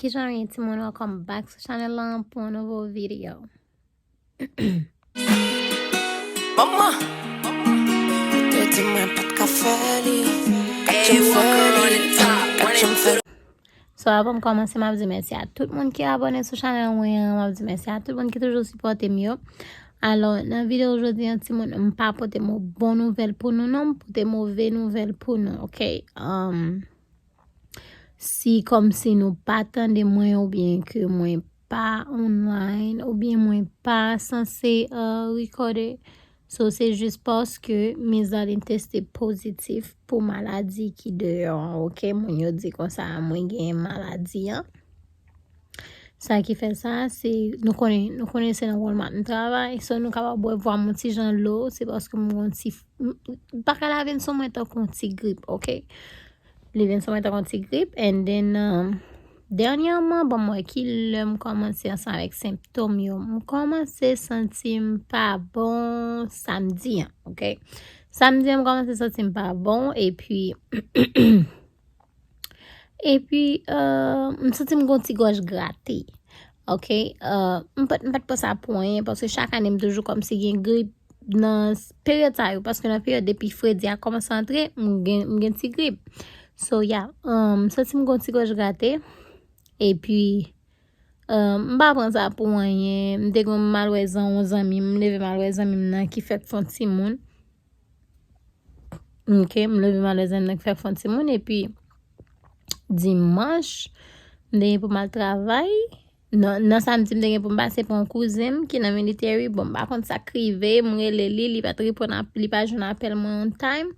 Kijanm, welcome back to channel pour un nouveau vidéo. Maman, dis-moi pas de café, So avant de commencer, je dis merci à tout le monde qui est abonné sur channel. Je dis merci à tout le monde qui toujours supporté mieux. Alors, dans la vidéo aujourd'hui, je ne pas porter mon bonne nouvelle pour nous, non, porter mauvaise nouvelle pour nous, ok? Si comme si nous pas attendez moins ou bien que moi pas online ou bien moi pas censé recorder. So c'est juste parce que mes allées testé positif pour maladie qui dehors, ok? Mon yo dit comme ça, moi j'ai une maladie, hein? Ça qui fait ça, c'est nous connaissons normalement le travail, so nous capable voir mon petit Jean l'eau, c'est parce que mon petit pas qu'à laver son moi tant qu'on petit grippe, ok? Les sont mettre contre grippe and then dernièrement bon moi qui l'aime commencer ensemble avec symptômes yo commencer sentir pas bon samedi hein, OK samedi me commencer sentir pas bon et puis me sentir mon petit gorge gratter OK pas pas ça point parce que chaque année me toujours comme si une grippe dans période ça parce que la période depuis Freddy a commencé à entrer me petit grippe. So yeah, ça c'est mon petit gorge gâté et puis m'pa prendre ça pour rien, m'te gon malwez 11 ans, me lever malwez nan qui fait font ti moun. OK, me lever malwez nan qui fait font ti moun et puis dimanche m'te pour mal travail. Non samedi m'te pour passer pour un cousin qui dans militaire, bon par contre ça crivé, m'rele li pas répondre li pas joindre appel moi on time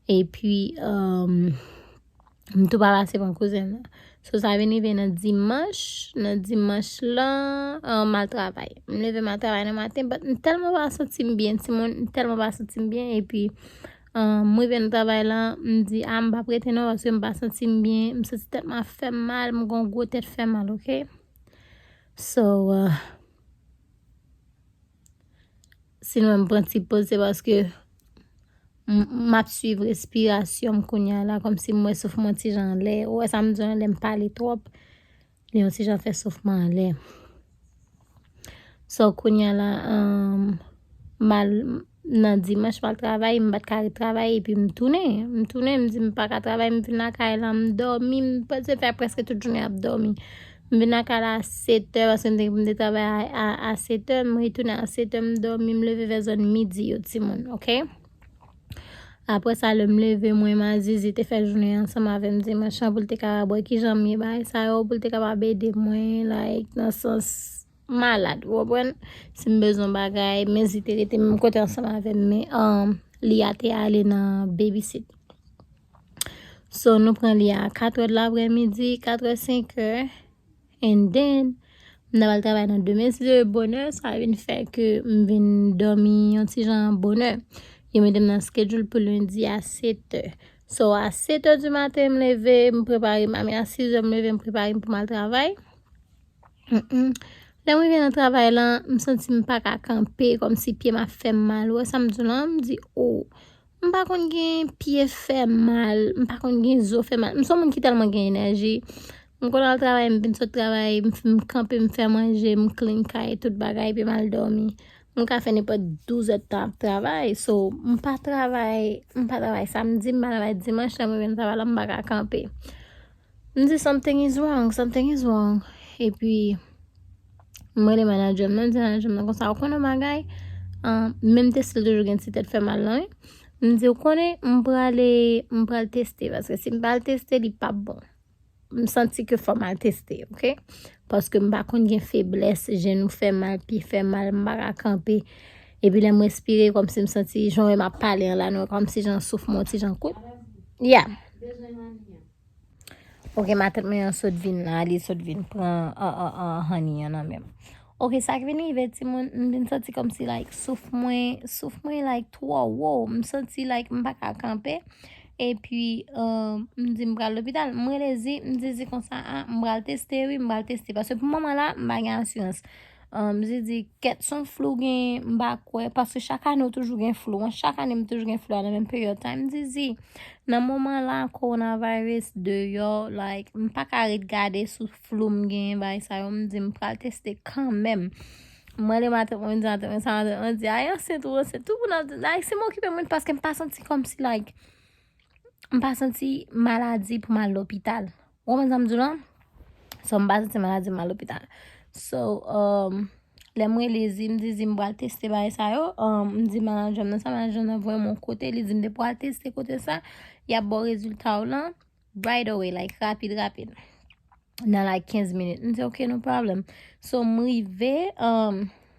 et puis tout pas passer pour un cousin. So ça vient dans dimanche là mal travail. Me lever mal travail le matin, mais tellement pas sentir bien, Simon tellement pas sentir bien et puis moi viens travail là, me dit ah me pas prêter non parce que me pas sentir bien, me senti tête m'a fait mal, me gon gros tête fait mal, OK? So sinon me prend petit pause c'est parce que m'a suivre respiration kounya là comme si moi sauf mon petit Jean l'air ouais ça me donne l'aime parler trop les aussi j'en fais soufflement l'air so kounya là mal nan dimanche mal travail me bat carré travail et puis me tourner me dit me pas ka travail me venir à là me dormir me pas faire presque toute journée à dormir me venir à 7h parce que me travail à 7h me retourner à 7h me dormir me lever vers midi yo ti moun, OK? Après ça le me lever moi ma zizi te fait journée ensemble avec me dire machin pour te capable qui jamais bail ça yo pour te capable aider moi like dans sens malade ou bon si besoin bagay mais si te rete même côté ensemble avec mes li a te aller dans babysit so nous prend li à 4h de l'après-midi 4h 5h and then nous va travailler dans 2 bonheur ça vient faire que me vinn dormir un petit genre bonheur. Je me donne un schedule pour lundi à 7h. So à 7h du matin, me lever, me préparer, à 6h me lever, me préparer pour mal travail. Là moi viens au travail là, me senti me pas à camper comme si pied m'a fait mal. Ouais, ça me dit là, me dit oh, me pas kon gen pied fait mal, me pas kon gen zo fait mal. Me son monde qui tellement gen énergie. Me kon al travail, me vinn sur travail, me camper, me faire manger, me clean kay tout bagay puis mal dormi. Mon café n'est pas 12 heures de temps de travail, so on pas travail samedi, me travail dimanche, je viens travailler là, me pas camper. Me dit something is wrong. Et puis moi le manager me dit comme ça, on connaît bagay, même tester toujours une petite tête fait mal là. Me dit on connaît, on peut aller tester parce que si me pas tester, il pas bon. Me senti que faut mal tester, OK? Parce que m'pa konn gen faiblesse, genou fait mal, pied fait mal, m'pa camper et puis là me respirer comme si me senti j'en m'a parler là non comme si j'en souffle mon petit j'en coûte. Yeah. OK, ma tête me saute vin là, ali saute vin prend honey en même. OK, ça qui vient petit mon me senti comme si like souffle moi like trop wow, me senti like m'pa camper. Et puis me dit m'bral l'hôpital me dit comme ça m'bral tester parce que pour moment là m'a assurance Zizi ket son flou gen mba kwe parce que chaque année toujours gen flou. Chaque année toujours gen flou à la même période time. Zizi dans moment là coronavirus de yo like m'pa ka regarder sous flou m'gen ba ça yo m'di m'pral tester quand même. Moi les matin on dit ah c'est tout pour like c'est m'occuper moi parce que m'pas senti comme si like m'pas senti maladie pour mal l'hôpital. Ou m'dou là so m'pas senti maladie mal l'hôpital. So les moi les me dit m'pral tester ba ça yo m'di manager nan voye mon côté les dit m'pral tester côté ça y a bon résultat là right away like rapide dans like 15 minutes m'di OK no problem. So m'rive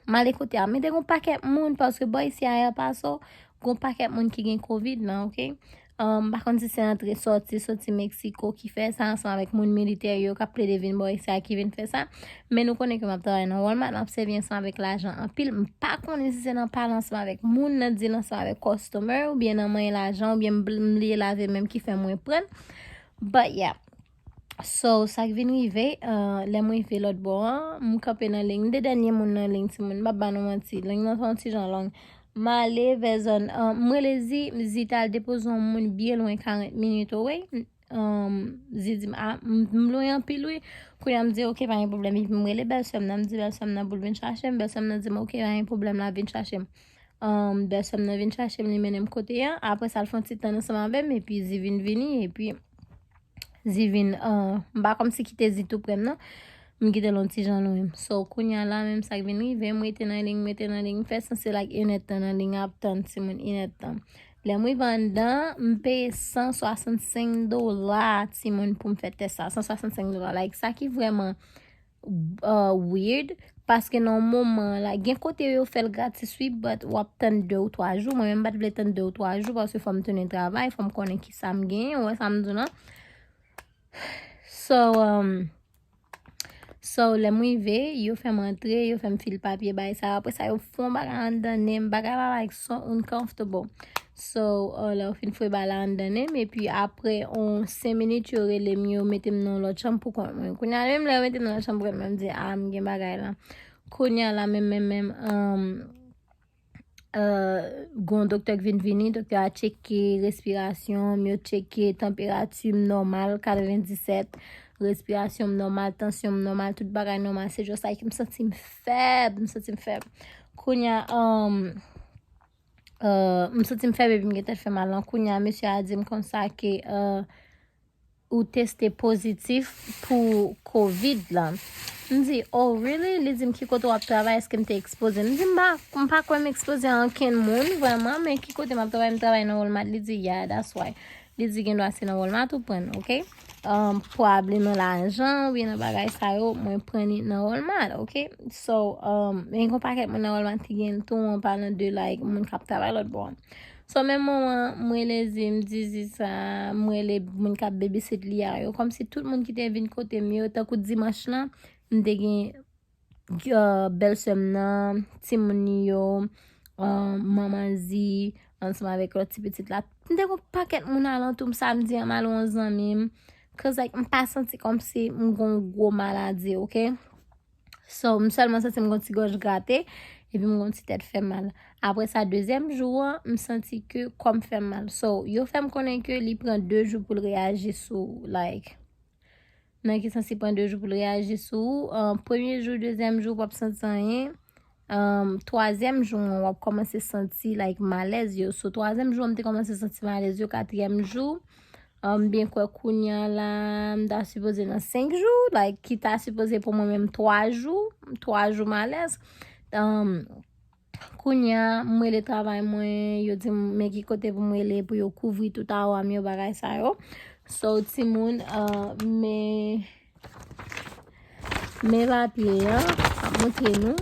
mal côté mais de gon paquet moun parce que boy ici a pas so gon paquet moun qui gen covid là OK. Par contre si c'est entré sorti Mexico qui fait ça ensemble avec moun militaire yo qui ple de vin boy ça qui vient faire ça mais nous connaît que m'a travailler dans Walmart observer ensemble avec l'argent en pile pas connaît si c'est dans parler ensemble avec moun nan di ensemble avec customer ou bien dans main l'argent ou bien m'lier laver même qui fait moins prendre but yeah. So ça qui vient arriver les moi fait l'autre bon m'camper dans ligne de dernier moun dans ligne si moun ba non menti ligne dans petit genre long m'aller vers zone moi les zital dépose un moun bien loin 40 minutes away zidi m'loin en pile oui quand me dit OK pas un problème il me les belle somme me dit belle somme na boule vinn chercher belle somme me dit OK pas un problème là vinn chercher belle somme na vinn chercher me menem côté après ça le font petit temps ensemble avec et puis zi vinn venir et puis Zivin ba comme si quitter zi tout près non m'quitter l'on petit Jean nous so kounya là même ça vient rive moi était dans ligne fait ça c'est like une temps dans ligne attendre c'est mon une temps les moi vendant m'paye $165 Simon pour me faire test ça $165 like ça qui vraiment weird parce que dans moment là gen côté yo fait le gratis oui but ou attendre 2 ou 3 jours moi même pas de attendre 2 ou 3 jours parce que faut me tenir travail faut me connaître qui ça me gagne ouais ça me dit non. So les moi ve yo fait m'entrer yo fait me fil papier ba ça après ça yo font bagarre dans bagarre like so uncomfortable so là fin foi ba et puis après on 5 minutes yo relé mieux mettem dans l'autre chambre pour qu'on a même là mettem dans la chambre même dire ah m'gen bagarre là konya là même gon docteur qui vient venir docteur a checké respiration mieux checké température normale 97 respiration normale tension normale tout bagay normal c'est juste ça qui me sentim faible kounya me sentim faible et puis me fait mal kounya monsieur a dit comme ça que ou testé positif pour covid là me dit oh really les dit qui côté on travaille est-ce que me exposé me dit pas quoi m'exposer en aucun monde vraiment mais qui côté m'a travaille dans Walmart les dit yeah that's why les dit gen doit c'est dans Walmart tout prendre OK probablement l'argent ou bien bagay ça yo moi prendre dans Walmart OK so mais on paquet mon dans Walmart qui gen tout on parle de like mon cap travail l'autre bon so même moment moi les me dit ça moi les mon cap babysit li yo comme si tout le monde qui était vinn côté mieux tant que dimanche là m'te gen belle somme ti moun yo maman zi ensemble avec l'autre petite là m'te ko paquet moun alentour samedi en mal 11 ans même cause like m'pas senti comme si m'gon gros maladie OK so seulement senti m'gon ti gorge gratter et puis m'gon ti tête fait mal après ça deuxième jour me senti que comme fait mal so yo fait me connaître que il prend 2 jours pour réagir sur like nan qui censé prendre 2 jours pour réagir sur premier jour deuxième jour pas sentir rien troisième jour on va commencer sentir like malaise yo so troisième jour on te commencer sentir malaise yo quatrième jour bien quoi kounya là m'ta supposé dans 5 jours like qui t'a supposé pour moi même 3 jours malaise kounya moi le travail moi yo dit mais qui côté pour moi les pour yo couvrir tout à wa mieux bagay ça yo so ti moun mais papier montre nous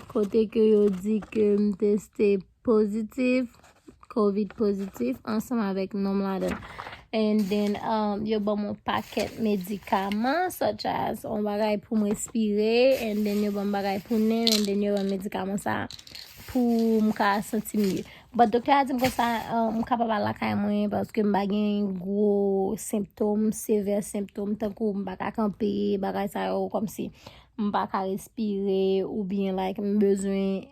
côté que yo dit que m'testé positif covid positif ensemble avec nouvel and then yo bon mon paquet médicaments such as on bagay pour me respirer and then yo bon bagay pour nez and then yo bon médicament ça pour m'ka sentir mieux but docteur a dit comme ça m'capable la kay moi parce que m'ba gen gros symptômes sévères symptômes tant que m'ba ka camper bagay ça comme si m'pas ka respirer ou bien like besoin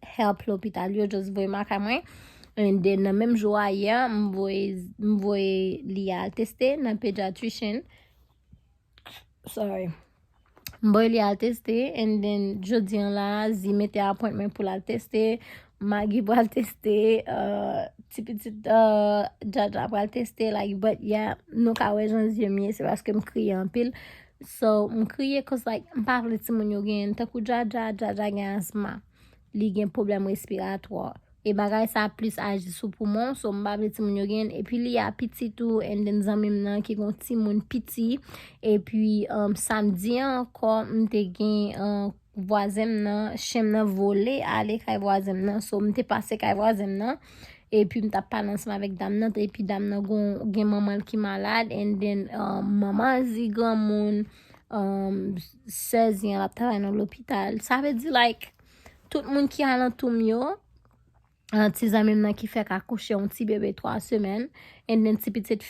help l'hôpital yo just voye ma ka mwen. And then nan même jour hier m'voye li al tester nan pediatrician. Sorry. M'voye li al tester and then jodi an la zi mette appointment pour la tester. Maggie pour al tester petit Jaja pour al tester like but yeah nou ka wè jan zi miye c'est parce que m'kriye en pile. So m'kriye cause like m'pa vle ti moun yo gen takou Jaja gen asma. Li gen problème respiratoire. Et bagay sa plus agi sou poumon, so m'pa vle ti moun yo gen. Et puis li a piti tout, and then zanmim nan ki gon ti moun piti. Et puis samedi encore m'te gen voisin nan, chem nan volé ale kay voisin nan. So m'te passé kay voisin nan. Et puis m'ta parlé ensemble avec dame nan, et puis dame nan gen maman ki malade, and then maman zi grand moun 16 ans la travay dans l'hôpital. Ça veut dire like tout moun ki alentoum yo, ti zanmim nan ki fek akouche un ti bébé 3 semaines, and then ti petite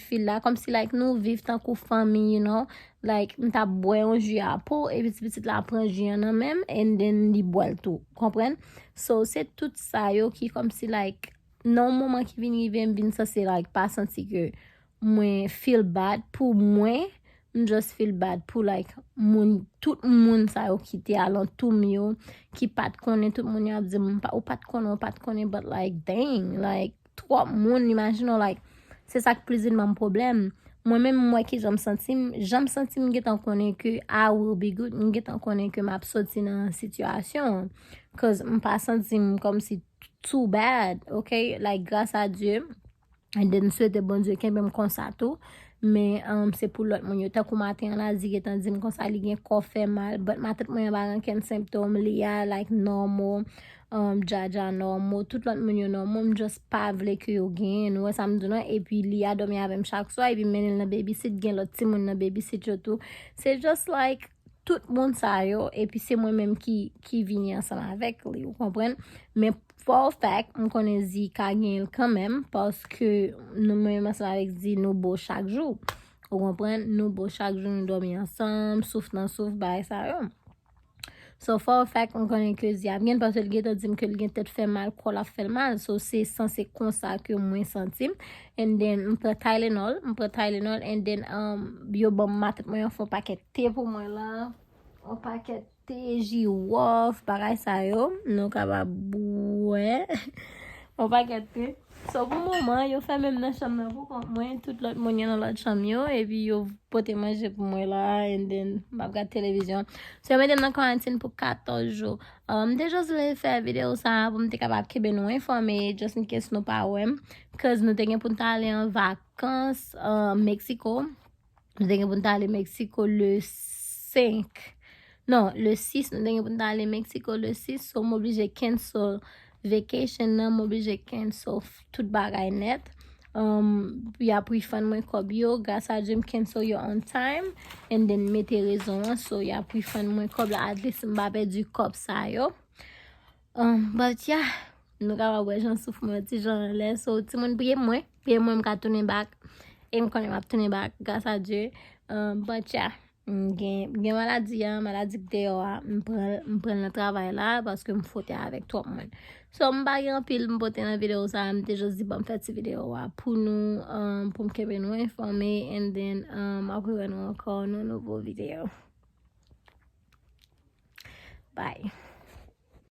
fille là, comme si like nou viv tan kou famille, you know, like m'ta boy un jus à peau, et puis ti petite la prend jus nan même, and then li boil tout, compren? So c'est tout ça yo ki comme si like non moment ki vin ça c'est like pas senti que mwen feel bad pour mwen, just feel bad pour like tout moun sa yo ki te alentour yo ki pat konnen, tout moun yo ap di ou pat konnen, but like dang, like trop moun imagine like c'est ça qui plus mon problème. Moi ki j'am sentim m'getan konnen que I will be good, m'getan konnen que m'ap sorti nan situation, cause m'pa sentim comme si too bad, okay, like grâce à Dieu, and then souhaite bon Dieu kembe m'kon sa tout. Mais c'est pour l'autre moun yo takou matin la zi getan di m'kon sa li gen kor fè mal, but ma tèt mwen ba gen ken symptôme li a like normal, Jaja normal, tout l'autre moun yo normal, m just pa vle ke yo gen, wè sa m'dou nan, et puis li a dormi avem chaque soir, et puis menel nan babysit gen l'autre ti moun nan babysit yo tout. C'est just like tout moun sa yo, et puis c'est moi même qui vini ensemble avec li, vous comprenez? Mais for fact, m konen zi ka gen quand même, parce que nous même ensemble avec zi nou beau chaque jour. Vous comprenez? Nous beau chaque jour, nous dormi ensemble, souf nan souf, bay sa yo. So for fact, m konen ke zi ap gen, parce que l gen di m ke l gen tèt fè mal, kol a fè mal, so c'est censé kon sa ke mwen sentim. And then m pre Tylenol, and then yo bon matet mwen yon fò paket te pou mwen la, un paket te jiwof, bagay sa yo, nou kapab boué, un paket te. So pou moment, yo fè même nan cham nan pou kont mwen, tout l'autre moun yon nan l'autre cham yo, et puis yo pote manje pou mwen la, and then map gade télévision. So yo mwen den nan quarantine pour 14 jours. Mte just vle fè video sa pou mte kapab kebe nou informe, just in case nou pa wèm, cause nou te gen pou nta ale en vakans Mexico. Nou te gen pou nta ale Mexico le 5. Non, le 6, nous devons aller au Mexico le 6, so m'oblige cancel vacation nan, m'oblige cancel tout bagay net. Puis après fan mwen kob yo, grâce à Dieu cancel yo on time, and then mette raison, so y après fan mwen kob la, at least m'ba perdu kob sa yo. But yeah, nou ka wè jan souf mwen ti jan lè, so ti moun priye mwen m'ka tourner back, et m'konnen m'ap tourner back, grâce à Dieu. But yeah, gen maladie ki te yo a, m'pren le travail la, parce que m'fote avec tout le monde. So m'bagi an pile m'pote nan video sa, m'te just di bon fè ti video a pou nou, pou m'kebe nou informe, and then apre nou ankon nou nouveau video. Bye.